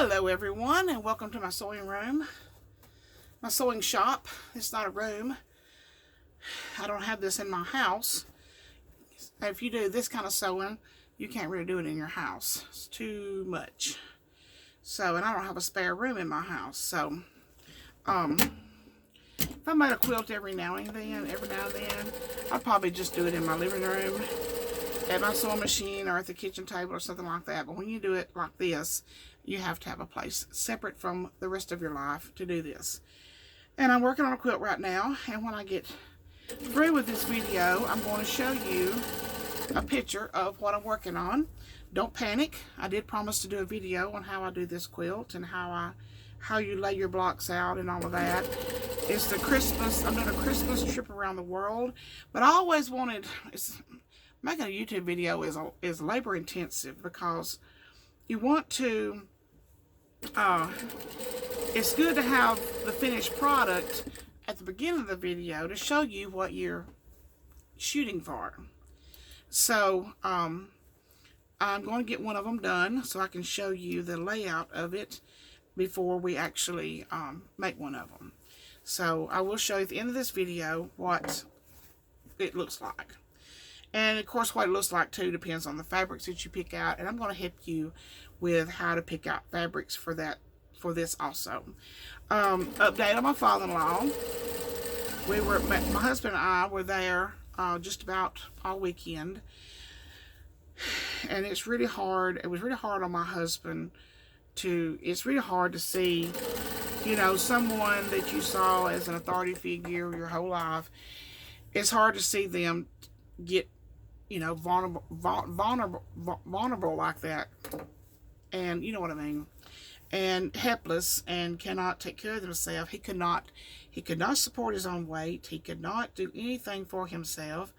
Hello everyone, and welcome to my sewing room, my sewing shop. It's not a room. I don't have this in my house. If you do this kind of sewing, you can't really do it in your house. It's too much. So, and I don't have a spare room in my house. So, if I made a quilt every now and then, I'd probably just do it in my living room, at my sewing machine, or at the kitchen table, or something like that. But when you do it like this, you have to have a place separate from the rest of your life to do this. And I'm working on a quilt right now, and when I get through with this video, I'm going to show you a picture of what I'm working on. Don't panic. I did promise to do a video on how I do this quilt and how you lay your blocks out and all of that. It's the Christmas, I'm doing a Christmas trip around the world, but I always wanted, making a YouTube video is labor intensive, because you want to, it's good to have the finished product at the beginning of the video to show you what you're shooting for. So, I'm going to get one of them done so I can show you the layout of it before we actually make one of them. So, I will show you at the end of this video what it looks like. And of course, what it looks like too depends on the fabrics that you pick out. And I'm going to help you with how to pick out fabrics for this also. Update on my father-in-law. My husband and I were there just about all weekend. And it's really hard. It was really hard on my husband it's really hard to see, you know, someone that you saw as an authority figure your whole life. It's hard to see them get, you know, vulnerable like that, and you know what I mean, and helpless, and cannot take care of himself. He could not support his own weight. He could not do anything for himself.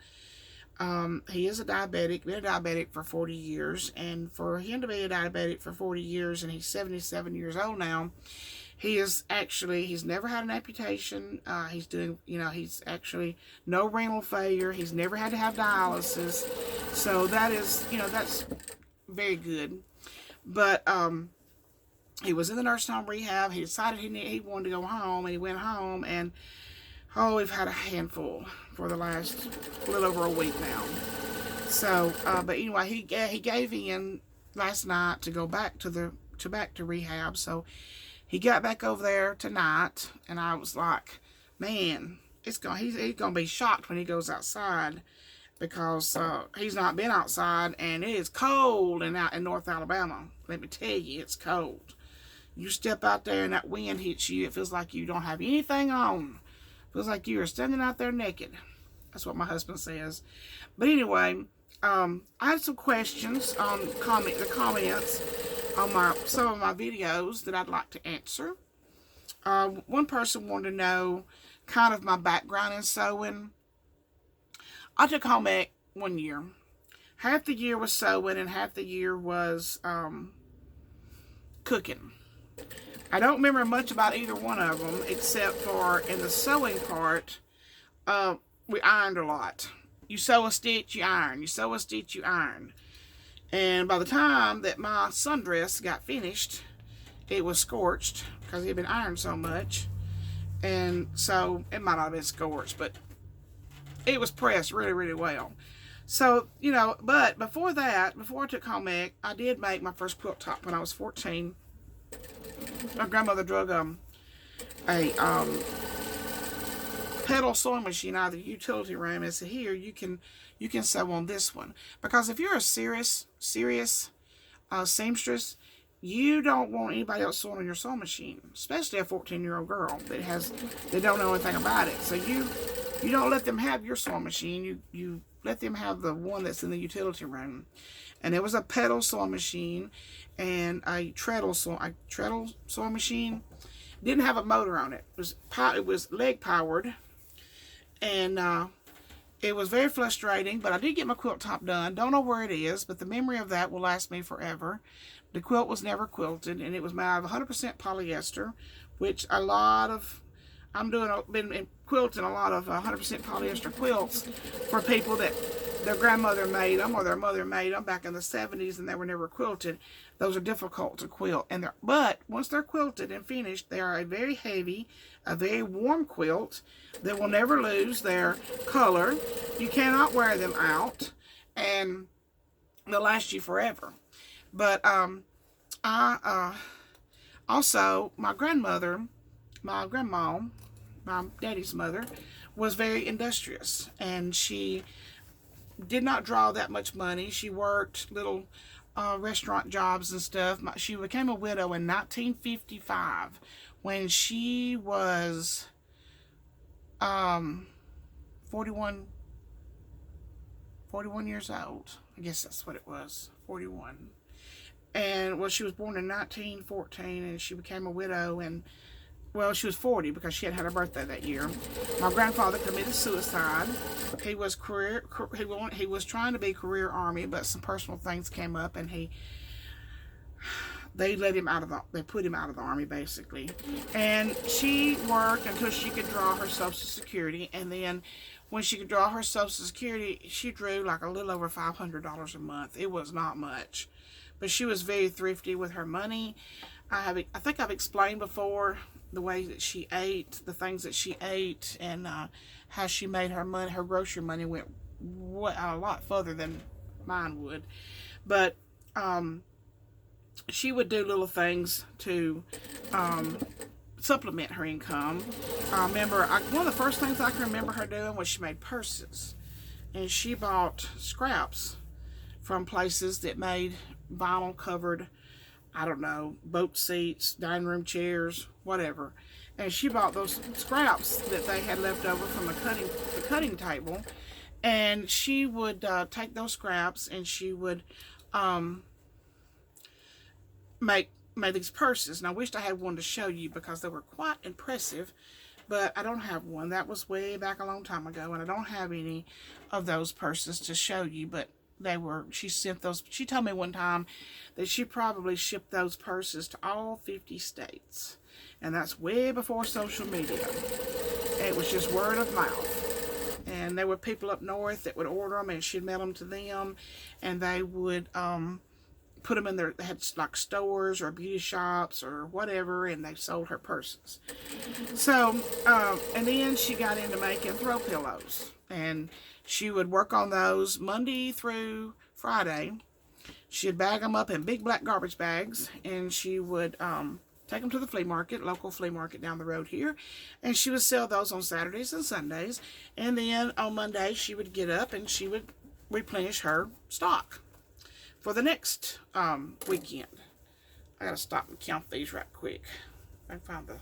He is a diabetic, been a diabetic for 40 years, and for him to be a diabetic for 40 years, and he's 77 years old now, he's never had an amputation. He's doing, you know, he's actually no renal failure. He's never had to have dialysis. So that is, you know, that's very good. But he was in the nursing home rehab. He decided he wanted to go home, and he went home, and oh, we've had a handful for the last little over a week now. So, but anyway, he gave in last night to go back to rehab. So he got back over there tonight, and I was like, man, he's gonna be shocked when he goes outside, because he's not been outside, and it is cold in North Alabama. Let me tell you, it's cold. You step out there and that wind hits you, it feels like you don't have anything on. It feels like you are standing out there naked. That's what my husband says. But anyway, I had some questions on the comments on some of my videos that I'd like to answer. One person wanted to know kind of my background in sewing. I took home ec 1 year. Half the year was sewing, and half the year was cooking. I don't remember much about either one of them, except for in the sewing part, we ironed a lot. You sew a stitch, you iron. You sew a stitch, you iron. And by the time that my sundress got finished, it was scorched because it had been ironed so much. And so it might not have been scorched, but it was pressed really, really well. So, you know, but before that, before I took home ec, I did make my first quilt top when I was 14. My grandmother drug a pedal sewing machine out of the utility room and said, here, you can sew on this one. Because if you're a serious seamstress, you don't want anybody else sewing on your sewing machine, especially a 14-year-old girl that don't know anything about it. So you don't let them have your sewing machine. You let them have the one that's in the utility room. And it was a pedal sewing machine and a treadle sewing machine. Didn't have a motor on it. It was leg powered, and it was very frustrating. But I did get my quilt top done. Don't know where it is, but the memory of that will last me forever. The quilt was never quilted, and it was made out of 100% polyester, which been quilting a lot of 100% polyester quilts for people that their grandmother made them or their mother made them back in the 70s and they were never quilted. Those are difficult to quilt. But once they're quilted and finished, they are a very heavy, a very warm quilt that will never lose their color. You cannot wear them out, and they'll last you forever. But also, my grandmother, my grandma, my daddy's mother, was very industrious, and she did not draw that much money. She worked little restaurant jobs and stuff. She became a widow in 1955 when she was 41 years old. I guess that's what it was, 41. And, well, she was born in 1914, and she became a widow, and, well, she was 40 because she had her birthday that year. My grandfather committed suicide. He was he was trying to be career Army, but some personal things came up, and they let him out of they put him out of the Army, basically. And she worked until she could draw her Social Security, and then when she could draw her Social Security, she drew like a little over $500 a month. It was not much, but she was very thrifty with her money. I think I've explained before the way that she ate, the things that she ate, and how she made her money. Her grocery money went a lot further than mine would. But she would do little things to supplement her income. I remember, one of the first things I can remember her doing was she made purses. And she bought scraps from places that made vinyl covered, I don't know, boat seats, dining room chairs, whatever. And she bought those scraps that they had left over from the cutting table. And she would take those scraps and she would make these purses. And I wished I had one to show you because they were quite impressive, but I don't have one. That was way back a long time ago, and I don't have any of those purses to show you, but she sent those. She told me one time that she probably shipped those purses to all 50 states, and that's way before social media. It was just word of mouth, and there were people up north that would order them, and she'd mail them to them, and they would put them in they had like stores or beauty shops or whatever, and they sold her purses. So, and then she got into making throw pillows, and she would work on those Monday through Friday. She'd bag them up in big black garbage bags, and she would take them to the flea market, local flea market down the road here, and she would sell those on Saturdays and Sundays. And then on Monday, she would get up and she would replenish her stock for the next weekend. I gotta stop and count these right quick. I can find the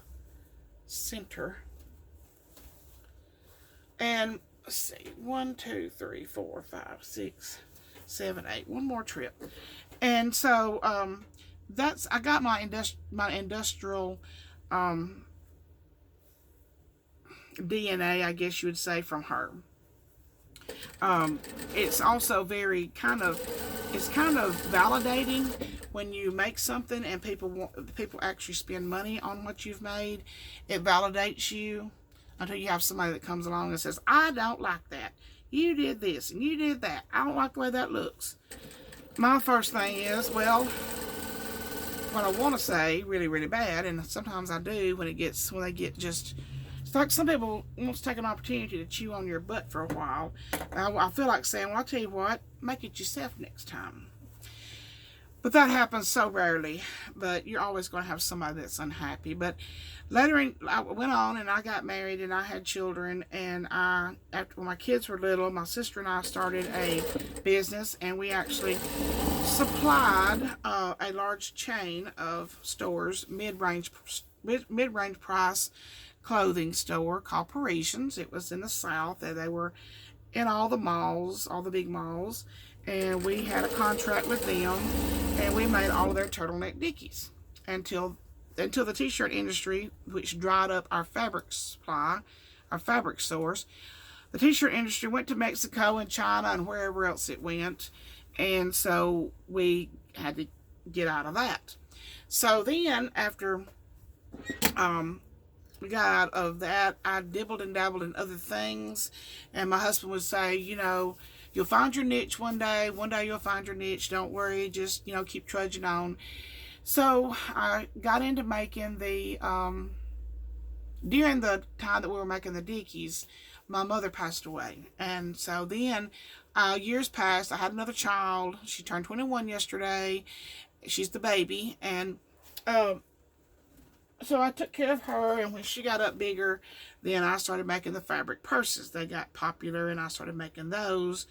center. And let's see, 1, 2, 3, 4, 5, 6, 7, 8. One more trip. And so I got my industrial DNA, I guess you would say, from her. It's also very it's kind of validating when you make something and people actually spend money on what you've made. It validates you until you have somebody that comes along and says, I don't like that. You did this and you did that. I don't like the way that looks. My first thing is, well, what I want to say really, really bad, and sometimes I do when they get just, it's like some people want to take an opportunity to chew on your butt for a while. I feel like saying, well, I'll tell you what, make it yourself next time. But that happens so rarely. But you're always going to have somebody that's unhappy. But later, I went on and I got married and I had children. And after my kids were little, my sister and I started a business, and we actually supplied a large chain of stores, mid-range price clothing store called Parisians. It was in the South, and they were in all the malls, all the big malls, and we had a contract with them, and we made all of their turtleneck dickies until the t-shirt industry, which dried up our fabric supply, our fabric source. The t-shirt industry went to Mexico and China and wherever else it went, and so we had to get out of that. So then after we got out of that, I dibbled and dabbled in other things, and my husband would say, you know, you'll find your niche one day. One day you'll find your niche. Don't worry. Just, keep trudging on. So I got into making the, during the time that we were making the dickies, my mother passed away. And so then years passed. I had another child. She turned 21 yesterday. She's the baby. And so I took care of her, and when she got up bigger, then I started making the fabric purses. They got popular, and I started making those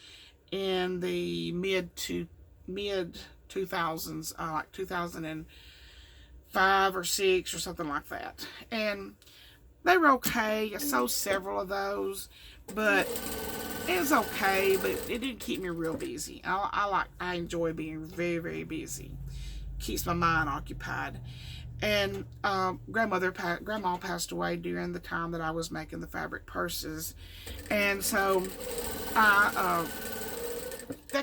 in the mid 2000s, like 2005 or 6 or something like that. And they were okay. I sold several of those, but it was okay. But it didn't keep me real busy. I enjoy being very, very busy. Keeps my mind occupied. And Grandma passed away during the time that I was making the fabric purses. And so that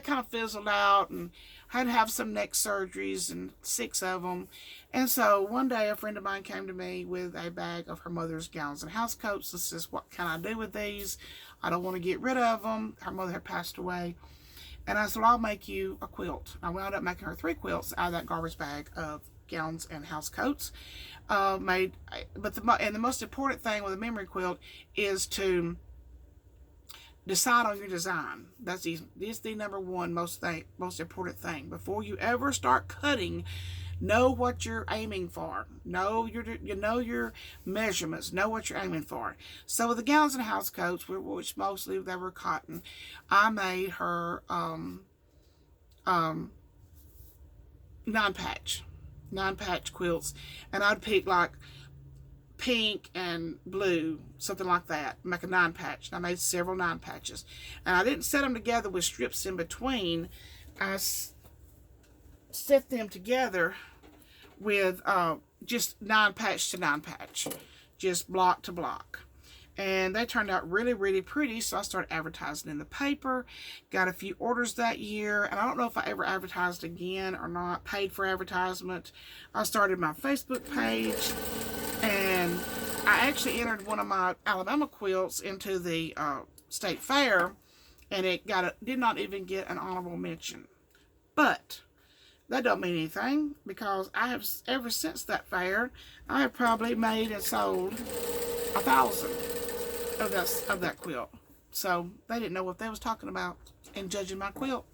kind of fizzled out, and I had to have some neck surgeries, and 6 of them. And so one day a friend of mine came to me with a bag of her mother's gowns and house coats and says, what can I do with these? I don't want to get rid of them. Her mother had passed away. And I said, well, I'll make you a quilt. I wound up making her 3 quilts out of that garbage bag of gowns and house coats. But the most important thing with a memory quilt is to decide on your design. This is the number one most important thing. Before you ever start cutting, know what you're aiming for. Know your measurements. Know what you're aiming for. So with the gowns and house coats, which mostly they were cotton, I made her 9-patch quilts, and I'd pick like pink and blue, something like that, make a 9-patch. And I made several 9-patches, and I didn't set them together with strips in between. I set them together with just 9-patch to 9-patch, just block to block. And they turned out really, really pretty, so I started advertising in the paper. Got a few orders that year, and I don't know if I ever advertised again or not, paid for advertisement. I started my Facebook page, and I actually entered one of my Alabama quilts into the state fair, and it did not even get an honorable mention. But that don't mean anything, because I have, ever since that fair, I have probably made and sold 1,000 of that quilt. So they didn't know what they was talking about in judging my quilt.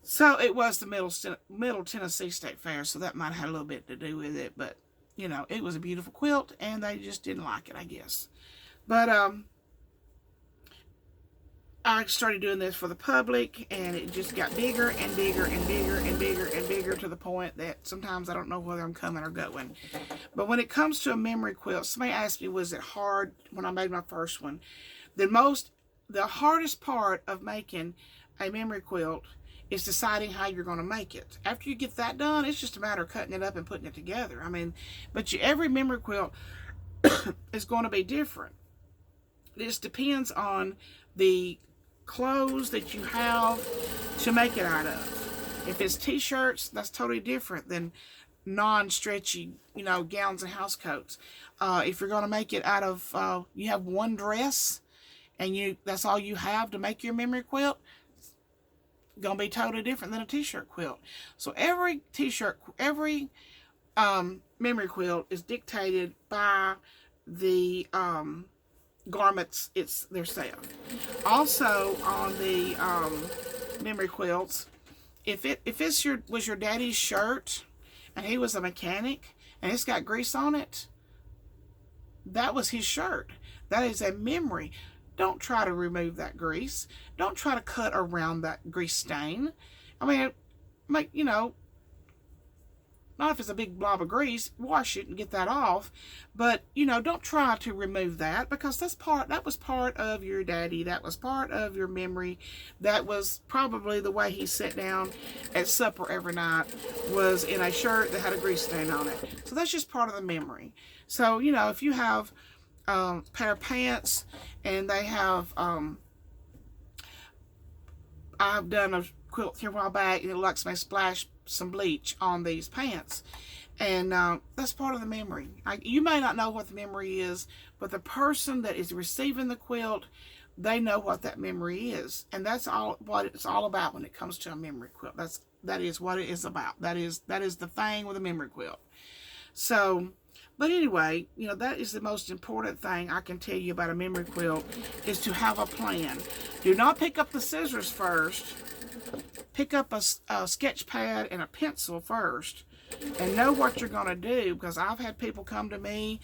So it was the Middle Tennessee State Fair, so that might have had a little bit to do with it. But it was a beautiful quilt, and they just didn't like it, I guess. But I started doing this for the public, and it just got bigger and bigger and bigger and bigger and bigger, to the point that sometimes I don't know whether I'm coming or going. But when it comes to a memory quilt, somebody asked me, was it hard when I made my first one? The hardest part of making a memory quilt is deciding how you're going to make it. After you get that done, it's just a matter of cutting it up and putting it together. But every memory quilt is going to be different. It just depends on the clothes that you have to make it out of. If it's t-shirts, that's totally different than non-stretchy, gowns and house coats. If you're going to make it out of, you have one dress, and that's all you have to make your memory quilt, it's going to be totally different than a t-shirt quilt. So every memory quilt is dictated by the garments they're selling. Also on the memory quilts, if it was your daddy's shirt and he was a mechanic and it's got grease on it, that was his shirt. That is a memory. Don't try to remove that grease. Don't try to cut around that grease stain. Not if it's a big blob of grease, wash it and get that off. But, don't try to remove that, because that was part of your daddy. That was part of your memory. That was probably the way he sat down at supper every night, was in a shirt that had a grease stain on it. So that's just part of the memory. So, if you have a pair of pants and they have, I've done a quilt here a while back, and it looks like splash some bleach on these pants, and that's part of the memory. You may not know what the memory is, but the person that is receiving the quilt they know what that memory is. And that's all what it's all about when it comes to a memory quilt. That is what it is about. That is the thing with a memory quilt. So, but anyway, you know, that is the most important thing I can tell you about a memory quilt, is to have a plan. Do not pick up the scissors first. Pick up a sketch pad and a pencil first, and know what you're going to do, because I've had people come to me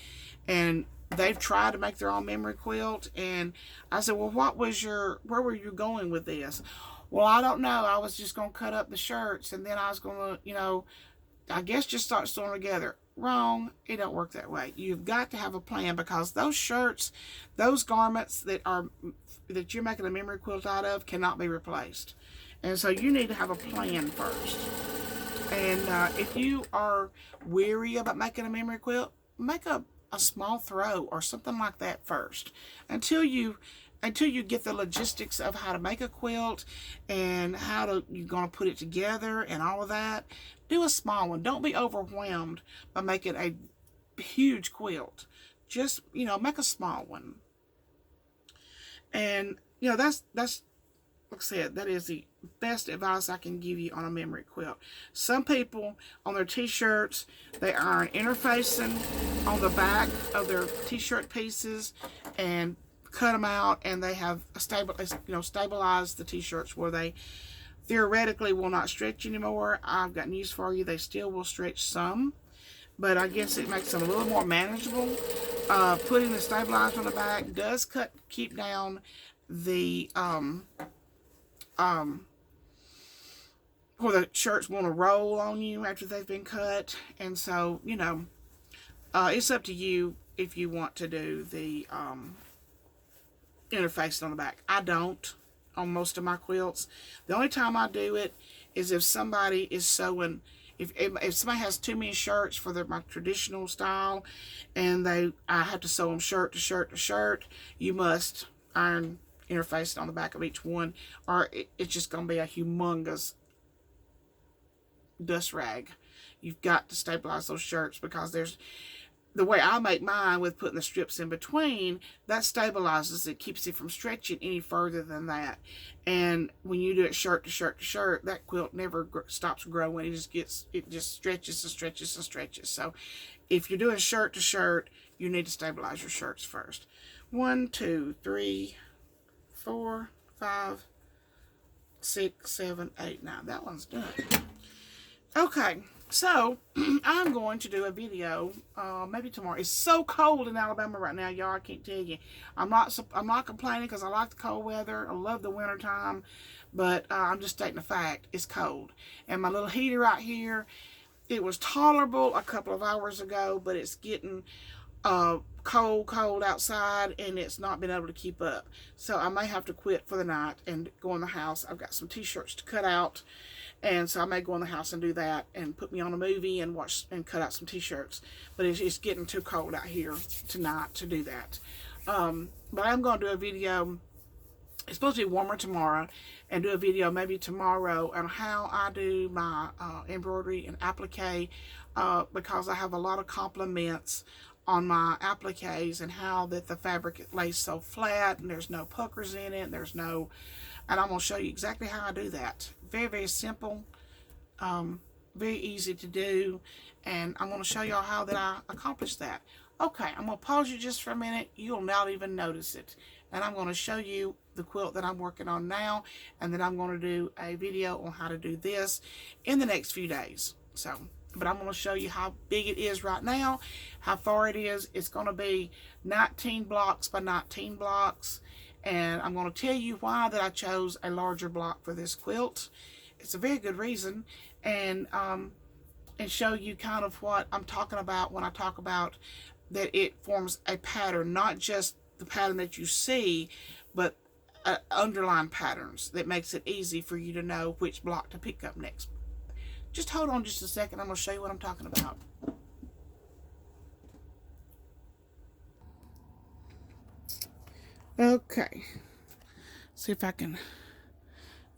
and they've tried to make their own memory quilt, and I said, well, where were you going with this? Well, I don't know. I was just going to cut up the shirts, and then I was going to, you know, I guess just start sewing together. Wrong. It don't work that way. You've got to have a plan, because those shirts, those garments that you're making a memory quilt out of cannot be replaced. And so you need to have a plan first. And if you are weary about making a memory quilt, make a small throw or something like that first, until you get the logistics of how to make a quilt and you're going to put it together and all of that. Do a small one. Don't be overwhelmed by making a huge quilt. Just, you know, make a small one. And, you know, that's like I said, that is the best advice I can give you on a memory quilt. Some people, on their t-shirts, they iron interfacing on the back of their t-shirt pieces and cut them out, and they have stabilized the t-shirts where they theoretically will not stretch anymore. I've got news for you. They still will stretch some, but I guess it makes them a little more manageable. Putting the stabilizer on the back does keep down the where the shirts want to roll on you after they've been cut. And so, you know, it's up to you if you want to do the interfacing on the back. I don't on most of my quilts. The only time I do it is if somebody is sewing, if somebody has too many shirts for my traditional style, and I have to sew them shirt to shirt to shirt, you must iron interfacing on the back of each one, or it's just going to be a humongous dust rag. You've got to stabilize those shirts, because the way I make mine with putting the strips in between, that stabilizes it, keeps it from stretching any further than that. And when you do it shirt to shirt to shirt, that quilt never stops growing. It just stretches and stretches and stretches. So if you're doing shirt to shirt, you need to stabilize your shirts first. 1, 2, 3, 4, 5, 6, 7, 8, 9. That one's done. Okay, so I'm going to do a video maybe tomorrow. It's so cold in Alabama right now, y'all. I can't tell you. I'm not complaining, because I like the cold weather. I love the winter time, but I'm just stating the fact. It's cold, and my little heater right here, it was tolerable a couple of hours ago, but it's getting cold outside, and it's not been able to keep up. So I may have to quit for the night and go in the house. I've got some t-shirts to cut out, and so I may go in the house and do that, and put me on a movie and watch and cut out some t-shirts. But it's getting too cold out here tonight to do that. But I'm going to do a video. It's supposed to be warmer tomorrow, and do a video maybe tomorrow on how I do my embroidery and applique, because I have a lot of compliments on my appliques, and how that the fabric lays so flat, and there's no puckers in it, and I'm going to show you exactly how I do that. Very, very simple, very easy to do, and I'm going to show y'all how that I accomplish that. Okay, I'm going to pause you just for a minute. You'll not even notice it, and I'm going to show you the quilt that I'm working on now, and then I'm going to do a video on how to do this in the next few days. But I'm going to show you how big it is right now, how far it is. It's going to be 19 blocks by 19 blocks. And I'm going to tell you why that I chose a larger block for this quilt. It's a very good reason. And show you kind of what I'm talking about when I talk about that it forms a pattern. Not just the pattern that you see, but underlying patterns that makes it easy for you to know which block to pick up next. Just hold on just a second. I'm going to show you what I'm talking about. Okay. See if I can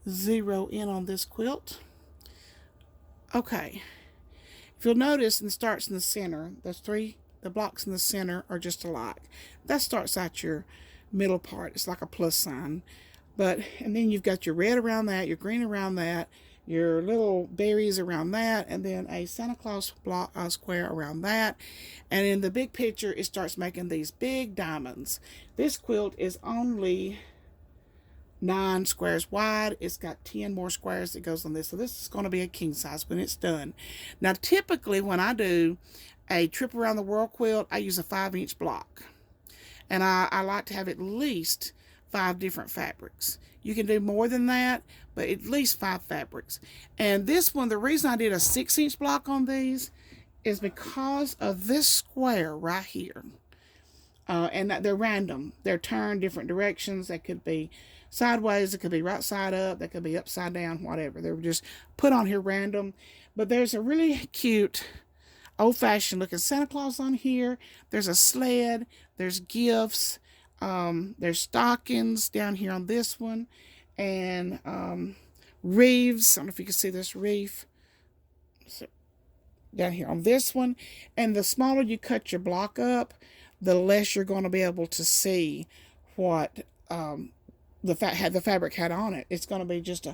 zero in on this quilt. Okay. If you'll notice, it starts in the center. The blocks in the center are just alike. That starts out your middle part. It's like a plus sign. And then you've got your red around that, your green around that, your little berries around that, and then a Santa Claus block square around that. And in the big picture, it starts making these big diamonds. This quilt is only 9 squares wide. It's got 10 more squares that goes on this. So this is going to be a king size when it's done. Now, typically when I do a trip around the world quilt, I use a 5-inch block. And I like to have at least 5 different fabrics. You can do more than that, but at least 5 fabrics. And this one, the reason I did a 6-inch block on these is because of this square right here. And they're random. They're turned different directions. They could be sideways. It could be right side up. They could be upside down, whatever. They were just put on here random. But there's a really cute old-fashioned looking Santa Claus on here. There's a sled. There's gifts. There's stockings down here on this one. And wreaths. I don't know if you can see this wreath. So, down here on this one. And the smaller you cut your block up, the less you're going to be able to see what the fabric had on it. It's going to be just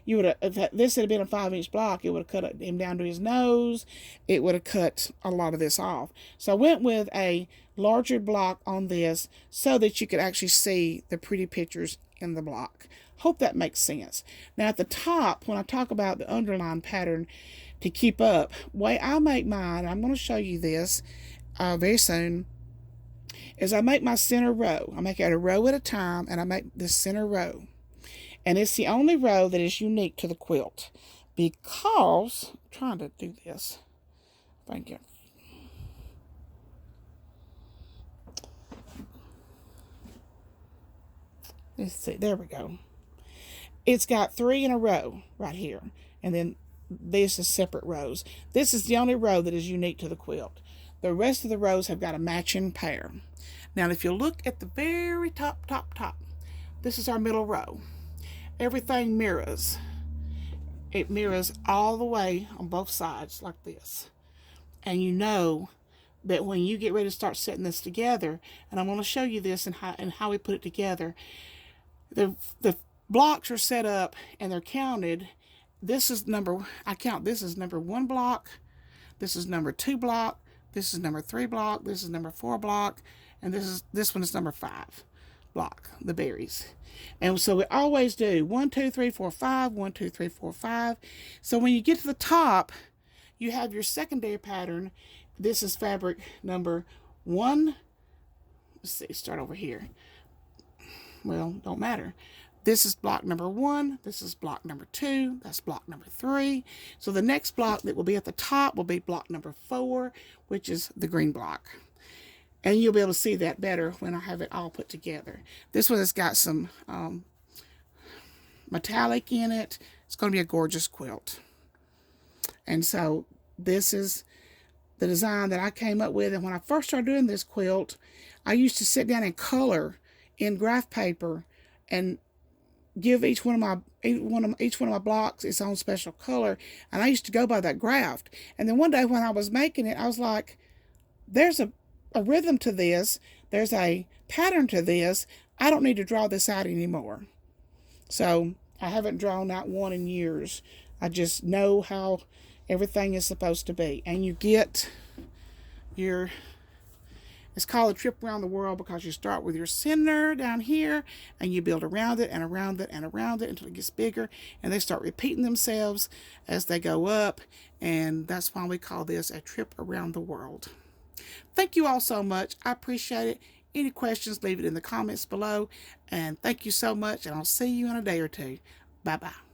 if this had been a 5-inch block, it would have cut him down to his nose. It would have cut a lot of this off. So I went with a larger block on this so that you could actually see the pretty pictures in the block. Hope that makes sense. Now at the top, when I talk about the underline pattern to keep up, way I make mine, I'm going to show you this very soon, is I make my center row. I make it a row at a time, and I make this center row. And it's the only row that is unique to the quilt because, I'm trying to do this. Thank you. Let's see, there we go. It's got 3 in a row right here. And then this is separate rows. This is the only row that is unique to the quilt. The rest of the rows have got a matching pair. Now, if you look at the very top, this is our middle row. Everything mirrors. It mirrors all the way on both sides like this. And you know that when you get ready to start setting this together, and I'm going to show you this and how we put it together, the blocks are set up and they're counted. This is I count this as number 1 block. This is number 2 block. This is number 3 block. This is number 4 block. And this one is number 5 block, the berries. And so we always do 1, 2, 3, 4, 5, 1, 2, 3, 4, 5. So when you get to the top, you have your secondary pattern. This is fabric number 1. Let's see, start over here. Well, don't matter. This is block number 1. This is block number 2. That's block number 3. So the next block that will be at the top will be block number 4, which is the green block. And you'll be able to see that better when I have it all put together. This one has got some metallic in it. It's going to be a gorgeous quilt. And so this is the design that I came up with. And when I first started doing this quilt, I used to sit down and color in graph paper and give each one of my blocks its own special color. And I used to go by that graph. And then one day when I was making it, I was like, there's a rhythm to this. There's a pattern to this. I don't need to draw this out anymore. So I haven't drawn out one in years. I just know how everything is supposed to be. And you get it's called a trip around the world because you start with your center down here and you build around it and around it and around it until it gets bigger, and they start repeating themselves as they go up. And that's why we call this a trip around the world. Thank you all so much. I appreciate it. Any questions, leave it in the comments below. And thank you so much, and I'll see you in a day or two. Bye-bye.